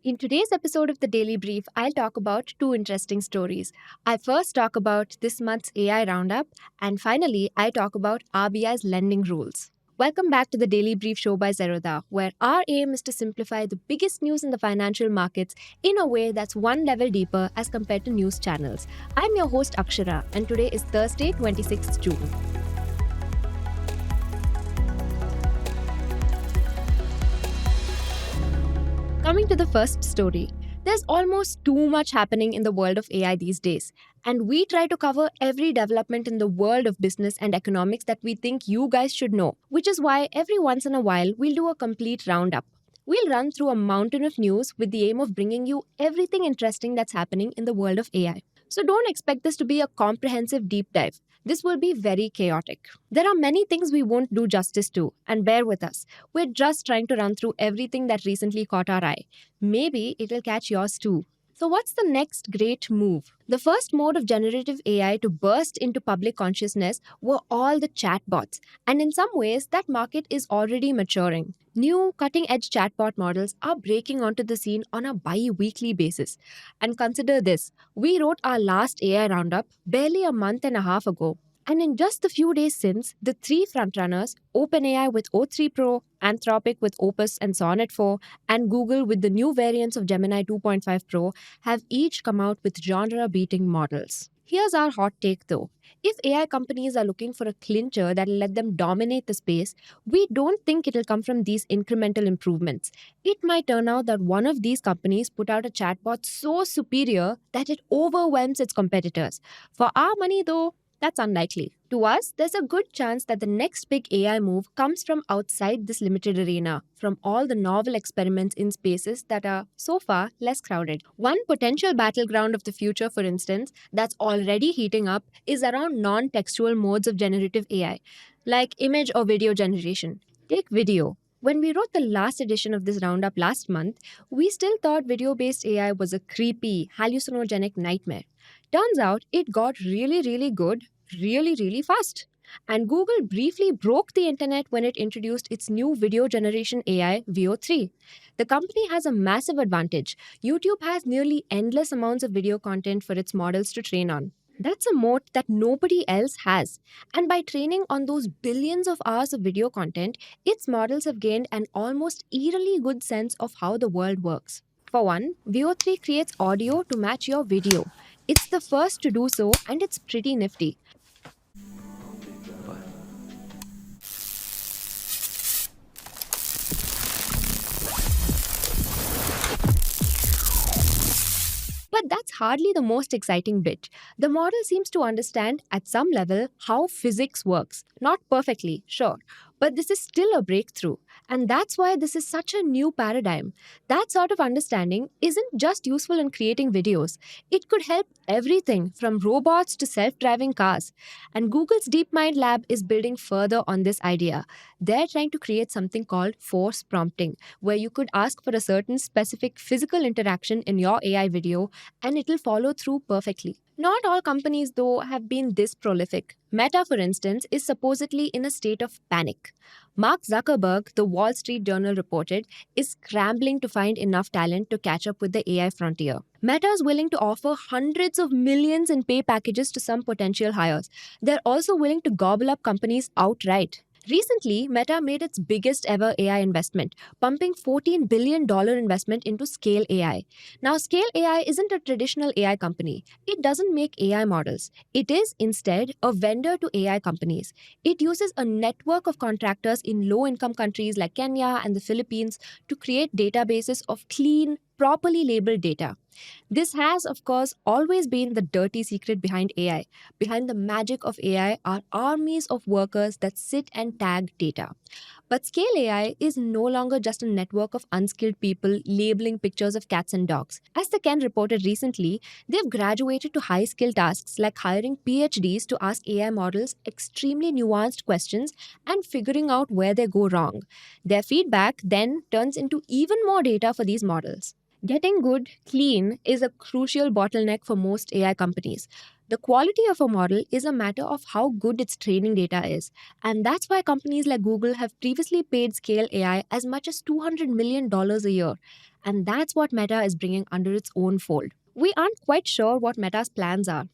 In today's episode of the Daily Brief, I'll talk about two interesting stories. I first talk about this month's AI roundup, and finally, I talk about RBI's lending rules. Welcome back to the Daily Brief show by Zerodha, where our aim is to simplify the biggest news in the financial markets in a way that's one level deeper as compared to news channels. I'm your host Akshara, and today is Thursday, 26th June. Coming to the first story, there's almost too much happening in the world of AI these days, and we try to cover every development in the world of business and economics that we think you guys should know, which is why every once in a while we'll do a complete roundup. We'll run through a mountain of news with the aim of bringing you everything interesting that's happening in the world of AI. So don't expect this to be a comprehensive deep dive. This will be very chaotic. There are many things we won't do justice to, and bear with us. We're just trying to run through everything that recently caught our eye. Maybe it'll catch yours too. So, what's the next great move? The first mode of generative AI to burst into public consciousness were all the chatbots, and in some ways, that market is already maturing. New cutting edge chatbot models are breaking onto the scene on a bi weekly basis. And consider this, we wrote our last AI roundup barely a month and a half ago. And in just the few days since, the three frontrunners, OpenAI with O3 Pro, Anthropic with Opus and Sonnet 4, and Google with the new variants of Gemini 2.5 Pro, have each come out with genre beating models. Here's our hot take though. If AI companies are looking for a clincher that'll let them dominate the space, we don't think it'll come from these incremental improvements. It might turn out that one of these companies put out a chatbot so superior that it overwhelms its competitors. For our money though, that's unlikely. To us, there's a good chance that the next big AI move comes from outside this limited arena, from all the novel experiments in spaces that are, so far, less crowded. One potential battleground of the future, for instance, that's already heating up is around non textual modes of generative AI, like image or video generation. Take video. When we wrote the last edition of this roundup last month, we still thought video based AI was a creepy, hallucinogenic nightmare. Turns out it got really good really fast. And Google briefly broke the internet when it introduced its new video generation AI, VO3. The company has a massive advantage. YouTube has nearly endless amounts of video content for its models to train on. That's a moat that nobody else has. And by training on those billions of hours of video content, its models have gained an almost eerily good sense of how the world works. For one, VO3 creates audio to match your video. It's the first to do so, and it's pretty nifty. But that's hardly the most exciting bit. The model seems to understand, at some level, how physics works. Not perfectly, sure, but this is still a breakthrough. And that's why this is such a new paradigm. That sort of understanding isn't just useful in creating videos, it could help everything from robots to self driving cars. And Google's DeepMind lab is building further on this idea. They're trying to create something called force prompting, where you could ask for a certain specific physical interaction in your AI video and it'll follow through perfectly. Not all companies, though, have been this prolific. Meta, for instance, is supposedly in a state of panic. Mark Zuckerberg, the Wall Street Journal reported, is scrambling to find enough talent to catch up with the AI frontier. Meta is willing to offer hundreds of millions in pay packages to some potential hires. They're also willing to gobble up companies outright. Recently, Meta made its biggest ever AI investment, pumping $14 billion investment into Scale AI. Now, Scale AI isn't a traditional AI company. It doesn't make AI models. It is, instead, a vendor to AI companies. It uses a network of contractors in low income countries like Kenya and the Philippines to create databases of clean, properly labeled data. This has, of course, always been the dirty secret behind AI. Behind the magic of AI are armies of workers that sit and tag data. But Scale AI is no longer just a network of unskilled people labeling pictures of cats and dogs. As the Ken reported recently, they've graduated to high skill tasks like hiring PhDs to ask AI models extremely nuanced questions and figuring out where they go wrong. Their feedback then turns into even more data for these models. Getting good, clean is a crucial bottleneck for most AI companies. The quality of a model is a matter of how good its training data is. And that's why companies like Google have previously paid Scale AI as much as $200 million a year. and that's what Meta is bringing under its own fold. We aren't quite sure what Meta's plans are.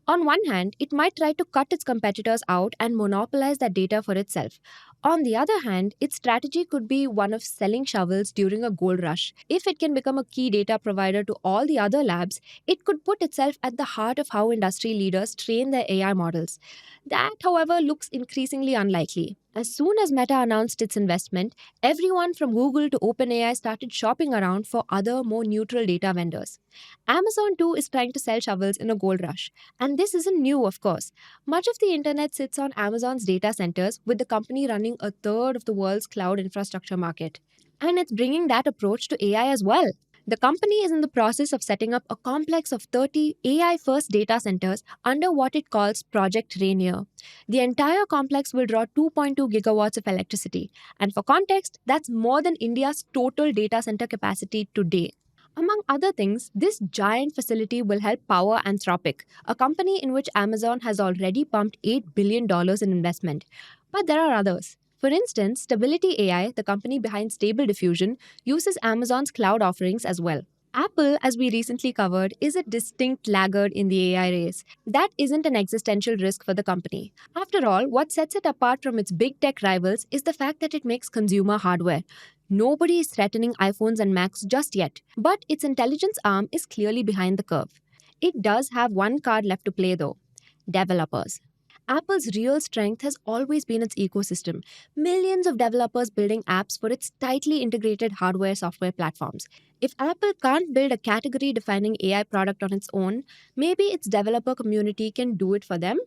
On one hand, it might try to cut its competitors out and monopolize that data for itself. On the other hand, its strategy could be one of selling shovels during a gold rush. If it can become a key data provider to all the other labs, it could put itself at the heart of how industry leaders train their AI models. That, however, looks increasingly unlikely. As soon as Meta announced its investment, everyone from Google to OpenAI started shopping around for other, more neutral data vendors. Amazon too is trying to sell shovels in a gold rush. And this isn't new, of course. Much of the internet sits on Amazon's data centers, with the company running a third of the world's cloud infrastructure market. And it's bringing that approach to AI as well. The company is in the process of setting up a complex of 30 AI first data centers under what it calls Project Rainier. The entire complex will draw 2.2 gigawatts of electricity. And for context, that's more than India's total data center capacity today. Among other things, this giant facility will help power Anthropic, a company in which Amazon has already pumped $8 billion in investment. But there are others. For instance, Stability AI, the company behind Stable Diffusion, uses Amazon's cloud offerings as well. Apple, as we recently covered, is a distinct laggard in the AI race. That isn't an existential risk for the company. After all, what sets it apart from its big tech rivals is the fact that it makes consumer hardware. Nobody is threatening iPhones and Macs just yet, but its intelligence arm is clearly behind the curve. It does have one card left to play though: developers. Apple's real strength has always been its ecosystem. Millions of developers building apps for its tightly integrated hardware software platforms. If Apple can't build a category defining AI product on its own, maybe its developer community can do it for them?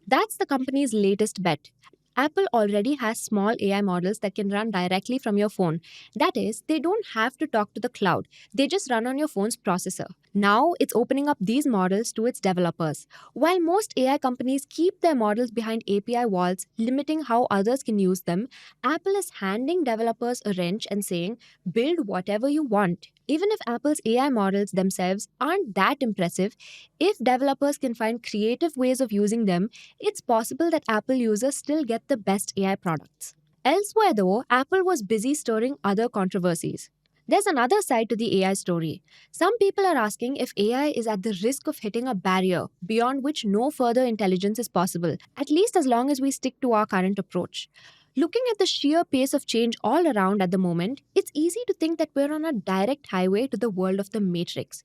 That's the company's latest bet. Apple already has small AI models that can run directly from your phone. That is, they don't have to talk to the cloud, they just run on your phone's processor. Now it's opening up these models to its developers. While most AI companies keep their models behind API walls, limiting how others can use them, Apple is handing developers a wrench and saying, build whatever you want. Even if Apple's AI models themselves aren't that impressive, if developers can find creative ways of using them, it's possible that Apple users still get the best AI products. Elsewhere, though, Apple was busy stirring other controversies. There's another side to the AI story. Some people are asking if AI is at the risk of hitting a barrier beyond which no further intelligence is possible, at least as long as we stick to our current approach. Looking at the sheer pace of change all around at the moment, it's easy to think that we're on a direct highway to the world of the Matrix.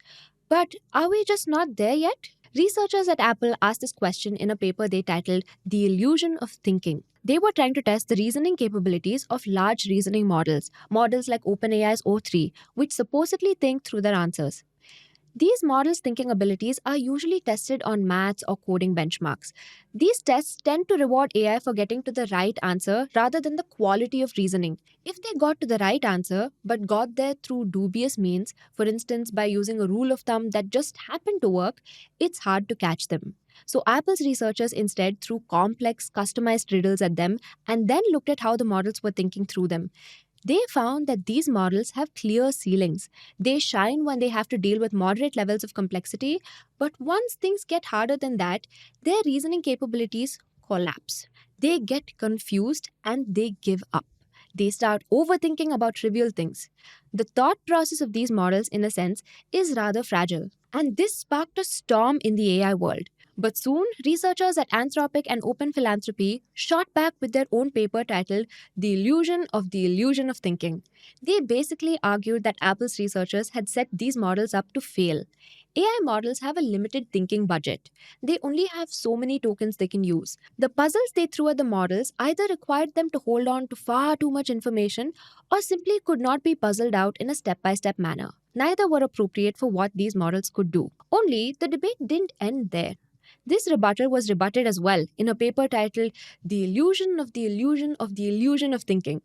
But are we just not there yet? Researchers at Apple asked this question in a paper they titled The Illusion of Thinking. They were trying to test the reasoning capabilities of large reasoning models like OpenAI's O3, which supposedly think through their answers. These models' thinking abilities are usually tested on maths or coding benchmarks. These tests tend to reward AI for getting to the right answer rather than the quality of reasoning. If they got to the right answer but got there through dubious means, for instance by using a rule of thumb that just happened to work, it's hard to catch them. So Apple's researchers instead threw complex, customized riddles at them and then looked at how the models were thinking through them. They found that these models have clear ceilings. They shine when they have to deal with moderate levels of complexity, but once things get harder than that, their reasoning capabilities collapse. They get confused and they give up. They start overthinking about trivial things. The thought process of these models, in a sense, is rather fragile. And this sparked a storm in the AI world. But soon, researchers at Anthropic and Open Philanthropy shot back with their own paper titled The Illusion of Thinking. They basically argued that Apple's researchers had set these models up to fail. AI models have a limited thinking budget. They only have so many tokens they can use. The puzzles they threw at the models either required them to hold on to far too much information or simply could not be puzzled out in a step by step manner. Neither were appropriate for what these models could do. Only the debate didn't end there. This rebuttal was rebutted as well in a paper titled The Illusion of the Illusion of the Illusion of Thinking.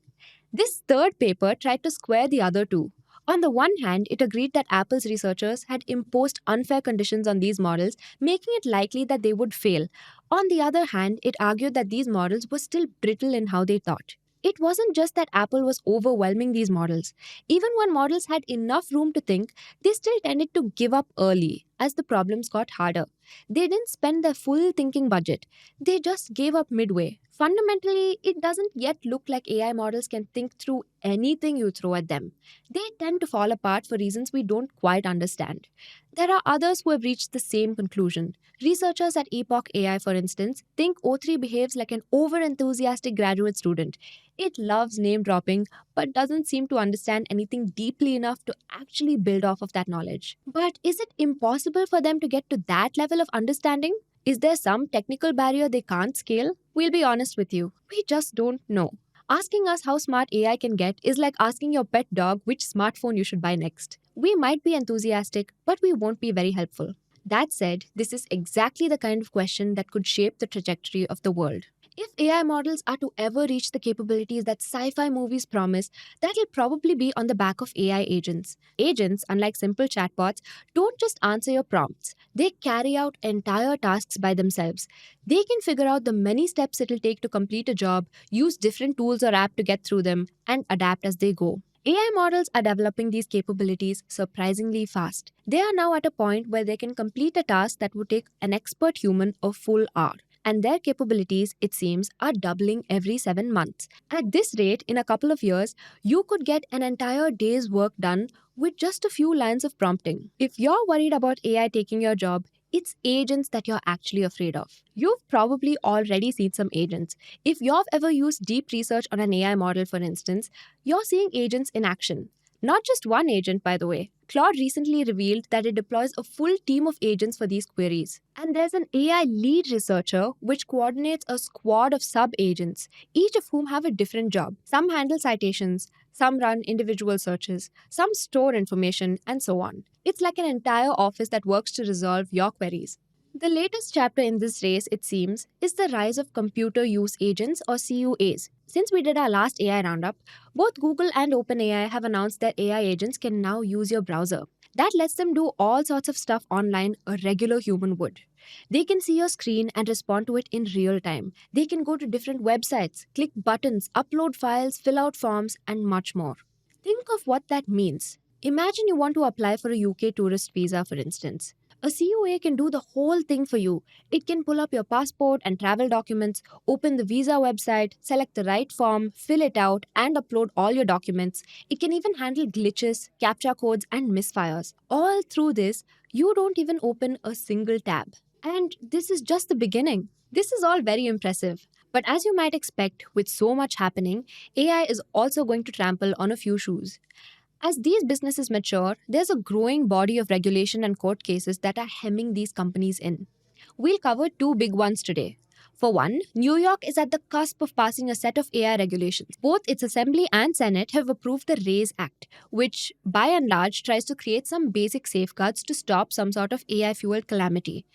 This third paper tried to square the other two. On the one hand, it agreed that Apple's researchers had imposed unfair conditions on these models, making it likely that they would fail. On the other hand, it argued that these models were still brittle in how they thought. It wasn't just that Apple was overwhelming these models. Even when models had enough room to think, they still tended to give up early. as the problems got harder. They didn't spend their full thinking budget, they just gave up midway. Fundamentally, it doesn't yet look like AI models can think through anything you throw at them. They tend to fall apart for reasons we don't quite understand. There are others who have reached the same conclusion. Researchers at Epoch AI, for instance, think O3 behaves like an over enthusiastic graduate student. It loves name dropping but doesn't seem to understand anything deeply enough to actually build off of that knowledge. But is it impossible for them to get to that level of understanding? Is there some technical barrier they can't scale? We'll be honest with you, we just don't know. Asking us how smart AI can get is like asking your pet dog which smartphone you should buy next. We might be enthusiastic, but we won't be very helpful. That said, this is exactly the kind of question that could shape the trajectory of the world. If AI models are to ever reach the capabilities that sci fi movies promise, that'll probably be on the back of AI agents. Agents, unlike simple chatbots, don't just answer your prompts, they carry out entire tasks by themselves. They can figure out the many steps it'll take to complete a job, use different tools or apps to get through them, and adapt as they go. AI models are developing these capabilities surprisingly fast. They are now at a point where they can complete a task that would take an expert human a full hour. And their capabilities, it seems, are doubling every 7 months. At this rate, in a couple of years, you could get an entire day's work done with just a few lines of prompting. If you're worried about AI taking your job, it's agents that you're actually afraid of. You've probably already seen some agents. If you've ever used deep research on an AI model, for instance, you're seeing agents in action. Not just one agent, by the way. Claude recently revealed that it deploys a full team of agents for these queries. And there's an AI lead researcher which coordinates a squad of sub agents, each of whom have a different job. Some handle citations, some run individual searches, some store information, and so on. It's like an entire office that works to resolve your queries. The latest chapter in this race, it seems, is the rise of computer use agents or CUAs. Since we did our last AI roundup, both Google and OpenAI have announced that AI agents can now use your browser. That lets them do all sorts of stuff online a regular human would. They can see your screen and respond to it in real time. They can go to different websites, click buttons, upload files, fill out forms, and much more. Think of what that means. Imagine you want to apply for a UK tourist visa, for instance. A CUA can do the whole thing for you. It can pull up your passport and travel documents, open the visa website, select the right form, fill it out, and upload all your documents. It can even handle glitches, captcha codes, and misfires. All through this, you don't even open a single tab. And this is just the beginning. This is all very impressive. But as you might expect, with so much happening, AI is also going to trample on a few shoes. As these businesses mature, there's a growing body of regulation and court cases that are hemming these companies in. We'll cover two big ones today. For one, New York is at the cusp of passing a set of AI regulations. Both its Assembly and Senate have approved the RAISE Act, which by and large tries to create some basic safeguards to stop some sort of AI fueled calamity.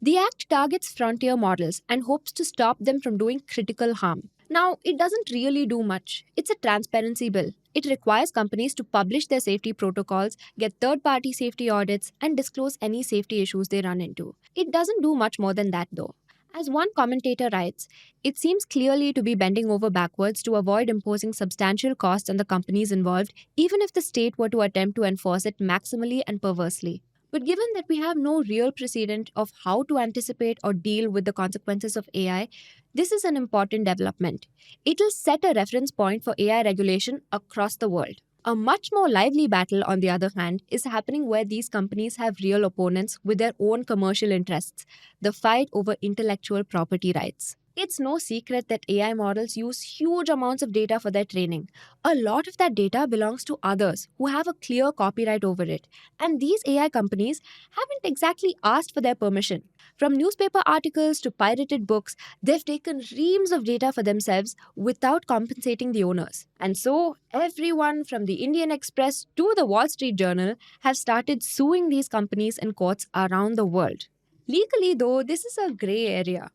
The act targets frontier models and hopes to stop them from doing critical harm. Now, it doesn't really do much. It's a transparency bill. It requires companies to publish their safety protocols, get third party safety audits, and disclose any safety issues they run into. It doesn't do much more than that, though. As one commentator writes, it seems clearly to be bending over backwards to avoid imposing substantial costs on the companies involved, even if the state were to attempt to enforce it maximally and perversely. But given that we have no real precedent of how to anticipate or deal with the consequences of AI, this is an important development. It'll set a reference point for AI regulation across the world. A much more lively battle, on the other hand, is happening where these companies have real opponents with their own commercial interests, the fight over intellectual property rights. It's no secret that AI models use huge amounts of data for their training. A lot of that data belongs to others who have a clear copyright over it. And these AI companies haven't exactly asked for their permission. From newspaper articles to pirated books, they've taken reams of data for themselves without compensating the owners. And so, everyone from the Indian Express to the Wall Street Journal have started suing these companies in courts around the world. Legally, though, this is a gray area.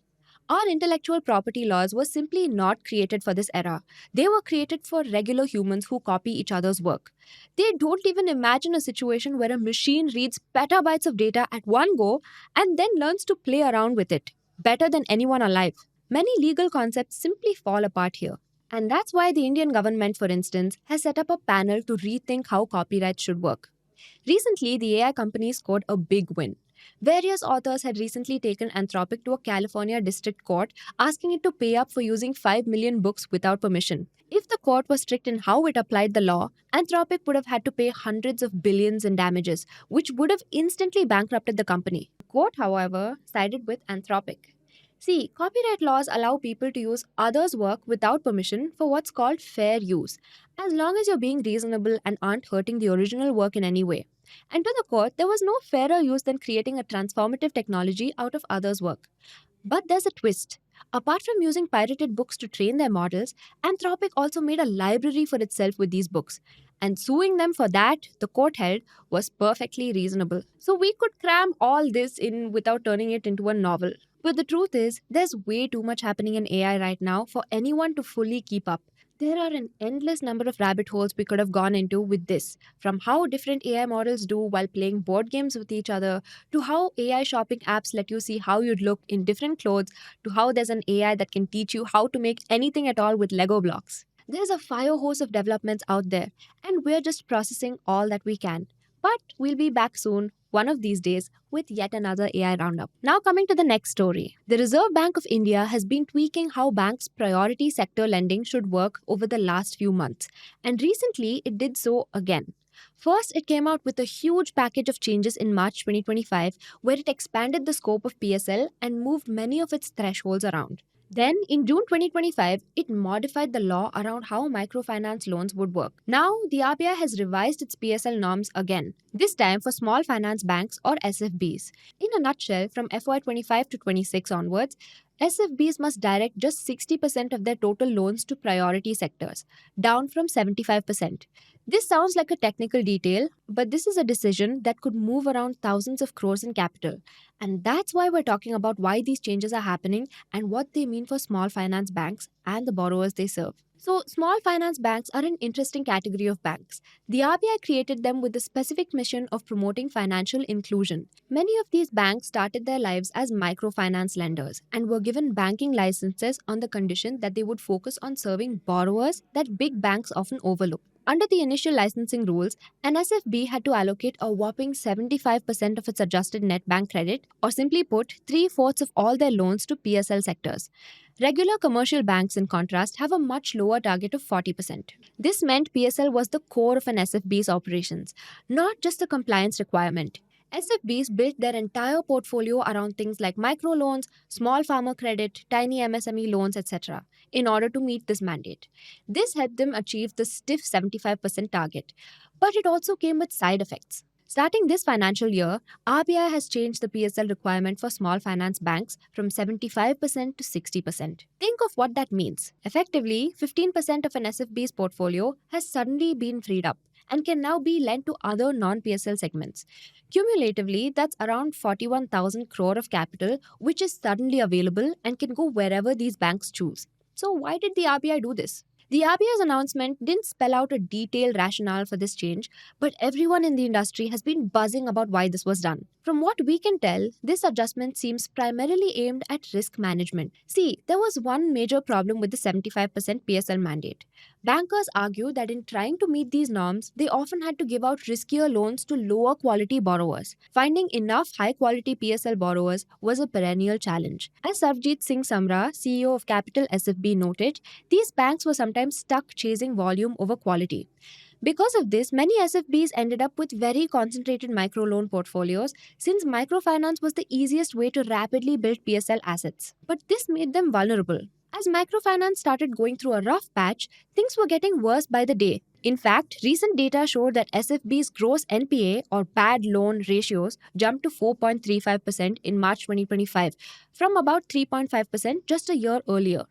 Our intellectual property laws were simply not created for this era. They were created for regular humans who copy each other's work. They don't even imagine a situation where a machine reads petabytes of data at one go and then learns to play around with it better than anyone alive. Many legal concepts simply fall apart here. And that's why the Indian government, for instance, has set up a panel to rethink how copyright should work. Recently, the AI company scored a big win. Various authors had recently taken Anthropic to a California district court asking it to pay up for using 5 million books without permission. If the court was strict in how it applied the law, Anthropic would have had to pay hundreds of billions in damages, which would have instantly bankrupted the company. The court, however, sided with Anthropic. See, copyright laws allow people to use others' work without permission for what's called fair use, as long as you're being reasonable and aren't hurting the original work in any way. And to the court, there was no fairer use than creating a transformative technology out of others' work. But there's a twist. Apart from using pirated books to train their models, Anthropic also made a library for itself with these books. And suing them for that, the court held, was perfectly reasonable. So we could cram all this in without turning it into a novel. But the truth is, there's way too much happening in AI right now for anyone to fully keep up. There are an endless number of rabbit holes we could have gone into with this, from how different AI models do while playing board games with each other, to how AI shopping apps let you see how you'd look in different clothes, to how there's an AI that can teach you how to make anything at all with Lego blocks. There's a fire hose of developments out there, and we're just processing all that we can. But we'll be back soon, one of these days, with yet another AI roundup. Now, coming to the next story. The Reserve Bank of India has been tweaking how banks' priority sector lending should work over the last few months, and recently it did so again. First, it came out with a huge package of changes in March 2025, where it expanded the scope of PSL and moved many of its thresholds around. Then, in June 2025, it modified the law around how microfinance loans would work. Now, the RBI has revised its PSL norms again, this time for small finance banks or SFBs. In a nutshell, from FY25 to 26 onwards, SFBs must direct just 60% of their total loans to priority sectors, down from 75%. This sounds like a technical detail, but this is a decision that could move around thousands of crores in capital. And that's why we're talking about why these changes are happening and what they mean for small finance banks and the borrowers they serve. So, small finance banks are an interesting category of banks. The RBI created them with the specific mission of promoting financial inclusion. Many of these banks started their lives as microfinance lenders and were given banking licenses on the condition that they would focus on serving borrowers that big banks often overlook. Under the initial licensing rules, an SFB had to allocate a whopping 75% of its adjusted net bank credit, or simply put, three-fourths of all their loans to PSL sectors. Regular commercial banks, in contrast, have a much lower target of 40%. This meant PSL was the core of an SFB's operations, not just a compliance requirement. SFBs built their entire portfolio around things like microloans, small farmer credit, tiny MSME loans, etc., in order to meet this mandate. This helped them achieve the stiff 75% target, but it also came with side effects. Starting this financial year, RBI has changed the PSL requirement for small finance banks from 75% to 60%. Think of what that means. Effectively, 15% of an SFB's portfolio has suddenly been freed up and can now be lent to other non-PSL segments. Cumulatively, that's around 41,000 crore of capital, which is suddenly available and can go wherever these banks choose. So why did the RBI do this? The RBI's announcement didn't spell out a detailed rationale for this change, but everyone in the industry has been buzzing about why this was done. From what we can tell, this adjustment seems primarily aimed at risk management. See, there was one major problem with the 75% PSL mandate. Bankers argue that in trying to meet these norms, they often had to give out riskier loans to lower quality borrowers. Finding enough high quality PSL borrowers was a perennial challenge. As Sarvjit Singh Samra, CEO of Capital SFB, noted, these banks were sometimes stuck chasing volume over quality. Because of this, many SFBs ended up with very concentrated microloan portfolios since microfinance was the easiest way to rapidly build PSL assets. But this made them vulnerable. As microfinance started going through a rough patch, things were getting worse by the day. In fact, recent data showed that SFB's gross NPA or bad loan ratios jumped to 4.35% in March 2025 from about 3.5% just a year earlier.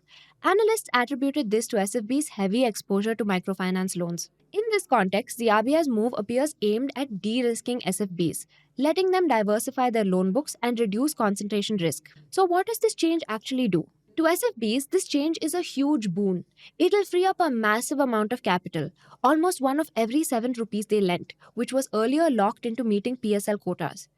Analysts attributed this to SFB's heavy exposure to microfinance loans. In this context, the RBI's move appears aimed at de-risking SFBs, letting them diversify their loan books and reduce concentration risk. So what does this change actually do? To SFBs, this change is a huge boon. It'll free up a massive amount of capital, almost one of every 7 rupees they lent, which was earlier locked into meeting PSL quotas.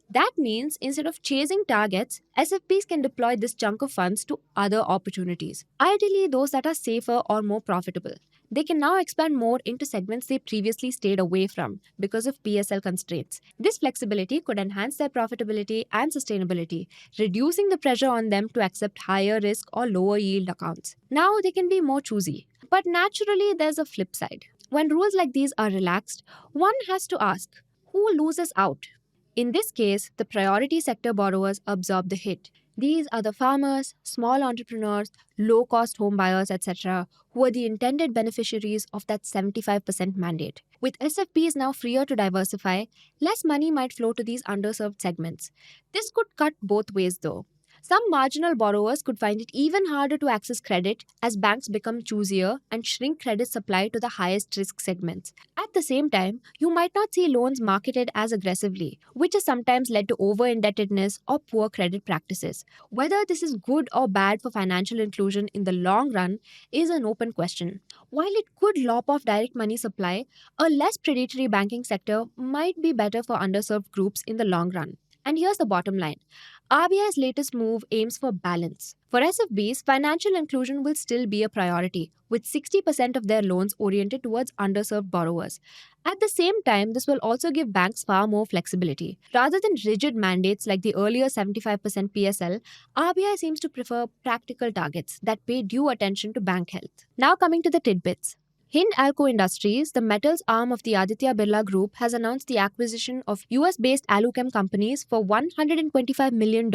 That means instead of chasing targets, SFBs can deploy this chunk of funds to other opportunities, ideally those that are safer or more profitable. they can now expand more into segments they previously stayed away from because of PSL constraints. This flexibility could enhance their profitability and sustainability, reducing the pressure on them to accept higher risk or lower yield accounts. Now they can be more choosy. But naturally, there's a flip side. When rules like these are relaxed, one has to ask, who loses out? In this case, the priority sector borrowers absorb the hit. These are the farmers, small entrepreneurs, low cost home buyers, etc., who are the intended beneficiaries of that 75% mandate. With SFBs now freer to diversify, less money might flow to these underserved segments. This could cut both ways though. Some marginal borrowers could find it even harder to access credit as banks become choosier and shrink credit supply to the highest risk segments. At the same time, you might not see loans marketed as aggressively, which has sometimes led to over indebtedness or poor credit practices. Whether this is good or bad for financial inclusion in the long run is an open question. While it could lop off direct money supply, a less predatory banking sector might be better for underserved groups in the long run. And here's the bottom line. RBI's latest move aims for balance. For SFBs, financial inclusion will still be a priority, with 60% of their loans oriented towards underserved borrowers. At the same time, this will also give banks far more flexibility. Rather than rigid mandates like the earlier 75% PSL, RBI seems to prefer practical targets that pay due attention to bank health. Now coming to the tidbits. Hindalco Industries, the metals arm of the Aditya Birla Group, has announced the acquisition of US-based aluchem companies for $125 million,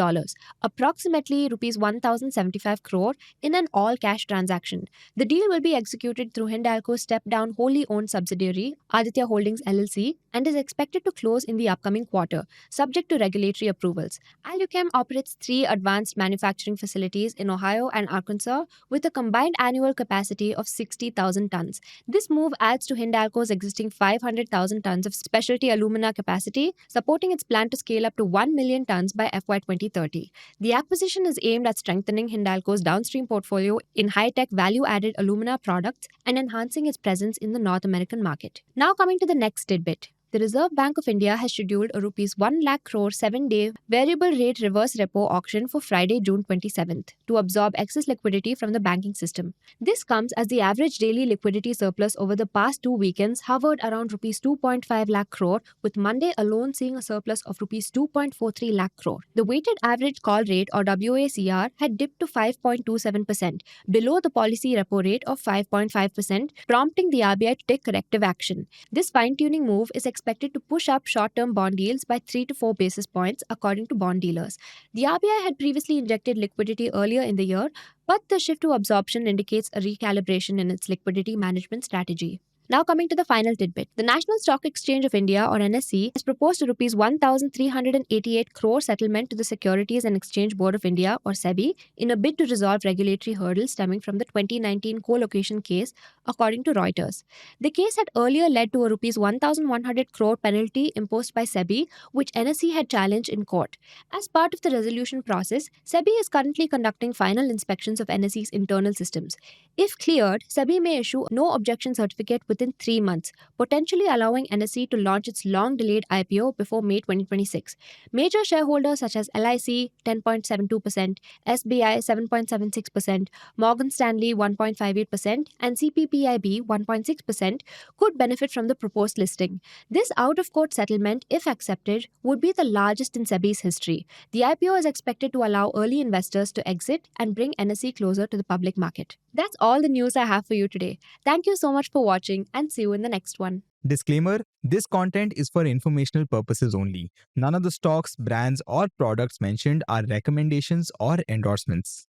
approximately Rs 1,075 crore, in an all-cash transaction. The deal will be executed through Hindalco's step-down wholly owned subsidiary, Aditya Holdings LLC, and is expected to close in the upcoming quarter, subject to regulatory approvals. Aluchem operates 3 advanced manufacturing facilities in Ohio and Arkansas with a combined annual capacity of 60,000 tons. This move adds to Hindalco's existing 500,000 tons of specialty alumina capacity, supporting its plan to scale up to 1 million tons by FY 2030. The acquisition is aimed at strengthening Hindalco's downstream portfolio in high-tech value-added alumina products and enhancing its presence in the North American market. Now coming to the next tidbit. The Reserve Bank of India has scheduled a Rs 1 lakh crore 7-day variable rate reverse repo auction for Friday, June 27th to absorb excess liquidity from the banking system. This comes as the average daily liquidity surplus over the past 2 weekends hovered around Rs 2.5 lakh crore, with Monday alone seeing a surplus of Rs 2.43 lakh crore. The weighted average call rate or WACR had dipped to 5.27%, below the policy repo rate of 5.5%, prompting the RBI to take corrective action. This fine-tuning move is expected to push up short-term bond yields by 3 to 4 basis points, according to bond dealers. The RBI had previously injected liquidity earlier in the year, but the shift to absorption indicates a recalibration in its liquidity management strategy. Now coming to the final tidbit. The National Stock Exchange of India, or NSE, has proposed a Rs 1,388 crore settlement to the Securities and Exchange Board of India, or SEBI, in a bid to resolve regulatory hurdles stemming from the 2019 co-location case, according to Reuters. The case had earlier led to a Rs 1,100 crore penalty imposed by SEBI, which NSE had challenged in court. As part of the resolution process, SEBI is currently conducting final inspections of NSE's internal systems. If cleared, SEBI may issue no objection certificate within 3 months, potentially allowing NSE to launch its long-delayed IPO before May 2026. Major shareholders such as LIC 10.72%, SBI 7.76%, Morgan Stanley 1.58%, and CPPIB 1.6% could benefit from the proposed listing. This out-of-court settlement, if accepted, would be the largest in SEBI's history. The IPO is expected to allow early investors to exit and bring NSE closer to the public market. That's all the news I have for you today. Thank you so much for watching and see you in the next one. Disclaimer: this content is for informational purposes only. None of the stocks, brands, or products mentioned are recommendations or endorsements.